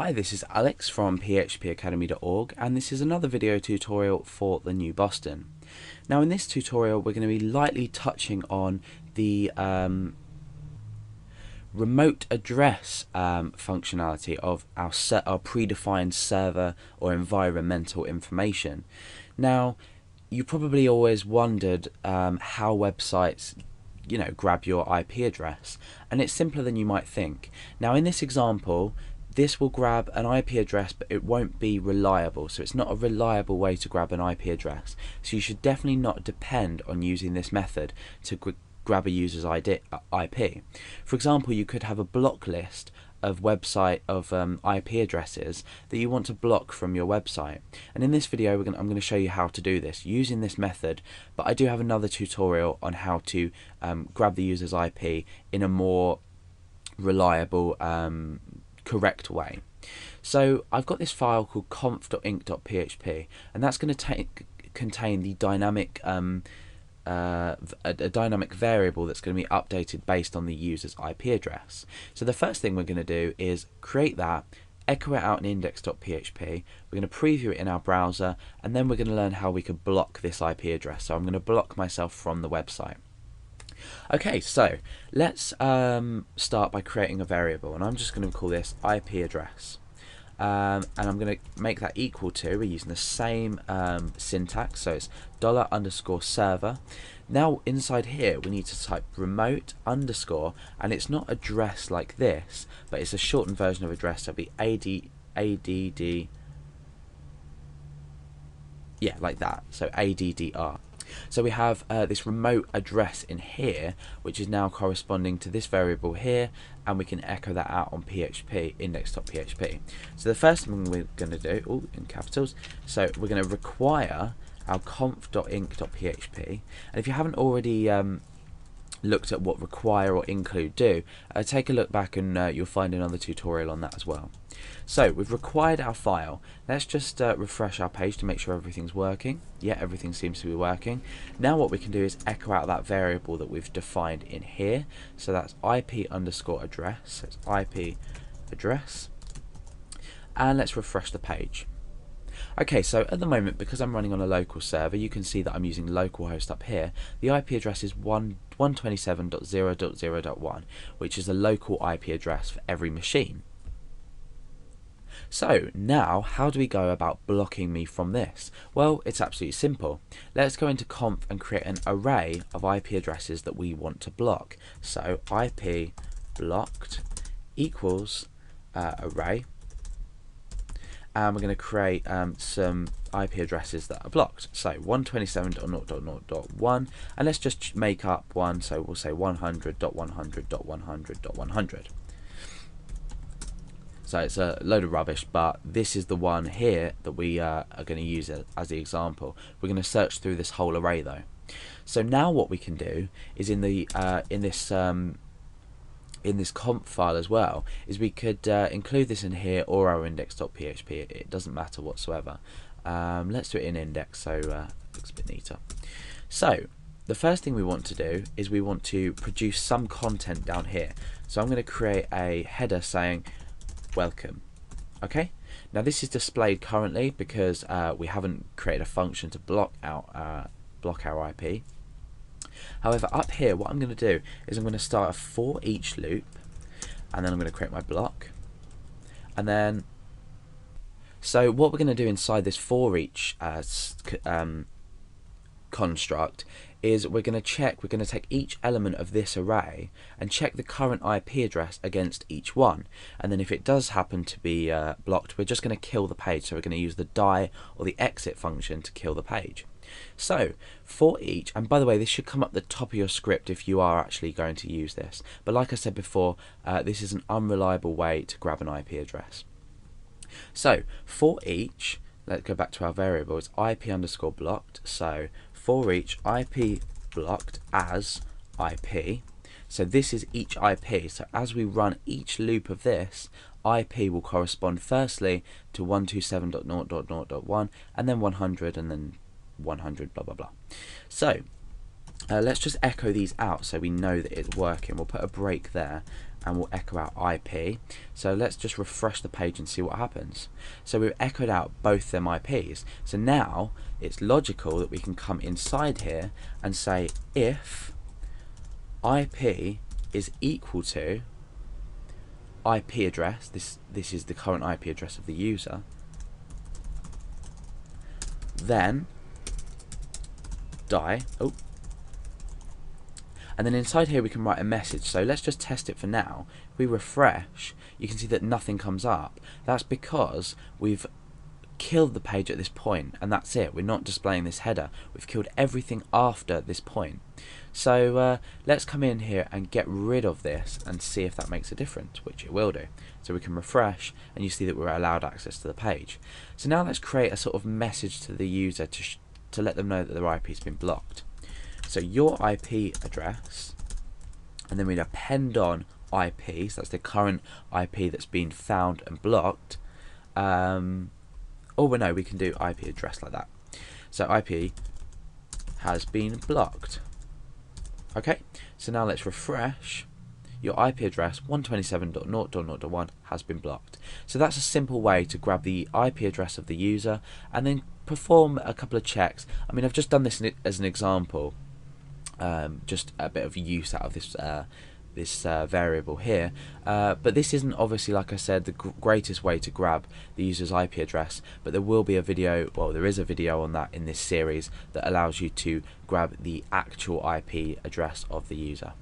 Hi, this is Alex from phpacademy.org, and this is another video tutorial for the new Boston. Now in this tutorial we're going to be lightly touching on the remote address functionality of our predefined server or environmental information. Now you probably always wondered how websites grab your IP address, and it's simpler than you might think. Now in this example, this will grab an IP address, but it won't be reliable, so it's not a reliable way to grab an IP address. So you should definitely not depend on using this method to grab a user's IP. For example, you could have a block list of IP addresses that you want to block from your website, and in this video I'm going to show you how to do this using this method, but I do have another tutorial on how to grab the user's IP in a more reliable correct way. So I've got this file called conf.inc.php, and that's going to contain the dynamic a dynamic variable that's going to be updated based on the user's IP address. So the first thing we're going to do is create that, echo it out in index.php, we're going to preview it in our browser, and then we're going to learn how we could block this IP address. So I'm going to block myself from the website. Okay, so let's start by creating a variable, and I'm just going to call this IP address, and I'm going to make that equal to, we're using the same syntax, so it's $_server. Now inside here we need to type remote underscore, and it's not address like this, but it's a shortened version of address, so it'll be add, yeah, like that, so addr. So we have this remote address in here, which is now corresponding to this variable here, and we can echo that out on PHP, index.php. So the first thing we're going to do, in capitals, so we're going to require our conf.inc.php, and if you haven't already looked at what require or include do, take a look back and you'll find another tutorial on that as well. So we've required our file. Let's just refresh our page to make sure everything's working. Yeah, everything seems to be working. Now what we can do is echo out that variable that we've defined in here. So that's IP_address. So it's IP address. And let's refresh the page. Okay, so at the moment, because I'm running on a local server, you can see that I'm using localhost up here. The IP address is 127.0.0.1, which is a local IP address for every machine. So now, how do we go about blocking me from this? Well, it's absolutely simple. Let's go into conf and create an array of IP addresses that we want to block. So IP blocked equals array, and we're going to create some IP addresses that are blocked. So 127.0.0.1, and let's just make up one, so we'll say 100.100.100.100. So it's a load of rubbish, but this is the one here that we are going to use as the example. We're going to search through this whole array though. So now what we can do is in this conf file as well, is we could include this in here or our index.php. It doesn't matter whatsoever. Let's do it in index, so it looks a bit neater. So the first thing we want to do is we want to produce some content down here. So I'm going to create a header saying welcome. Okay, now this is displayed currently because we haven't created a function to block our IP. However, up here what I'm going to do is I'm going to start a for each loop, and then I'm going to create my block, and then so what we're going to do inside this for each construct is we're going to take each element of this array and check the current IP address against each one, and then if it does happen to be blocked, we're just going to kill the page. So we're going to use the die or the exit function to kill the page. So for each, and by the way, this should come up the top of your script if you are actually going to use this, but like I said before, this is an unreliable way to grab an IP address. So for each, let's go back to our variable, it's IP_blocked. So for each IP blocked as IP, so this is each IP, so as we run each loop of this, IP will correspond firstly to 127.0.0.1, and then 100, and then 100, blah blah blah. So let's just echo these out so we know that it's working. We'll put a break there, and we'll echo out IP. So let's just refresh the page and see what happens. So we've echoed out both them IPs. So now it's logical that we can come inside here and say if IP is equal to IP address, this is the current IP address of the user, then and then inside here we can write a message. So let's just test it for now. If we refresh, you can see that nothing comes up. That's because we've killed the page at this point, and that's it. We're not displaying this header. We've killed everything after this point. So let's come in here and get rid of this and see if that makes a difference, which it will do. So we can refresh and you see that we're allowed access to the page. So now let's create a sort of message to the user to let them know that their IP has been blocked. So your IP address, and then we'd append on IP, so that's the current IP that's been found and blocked. Or no, we can do IP address like that. So IP has been blocked. Okay, so now let's refresh. Your IP address 127.0.0.1 has been blocked. So that's a simple way to grab the IP address of the user and then perform a couple of checks. I mean, I've just done this as an example, just a bit of use out of this variable here, but this isn't obviously, like I said, the greatest way to grab the user's IP address, but there will be a video, well, there is a video on that in this series that allows you to grab the actual IP address of the user.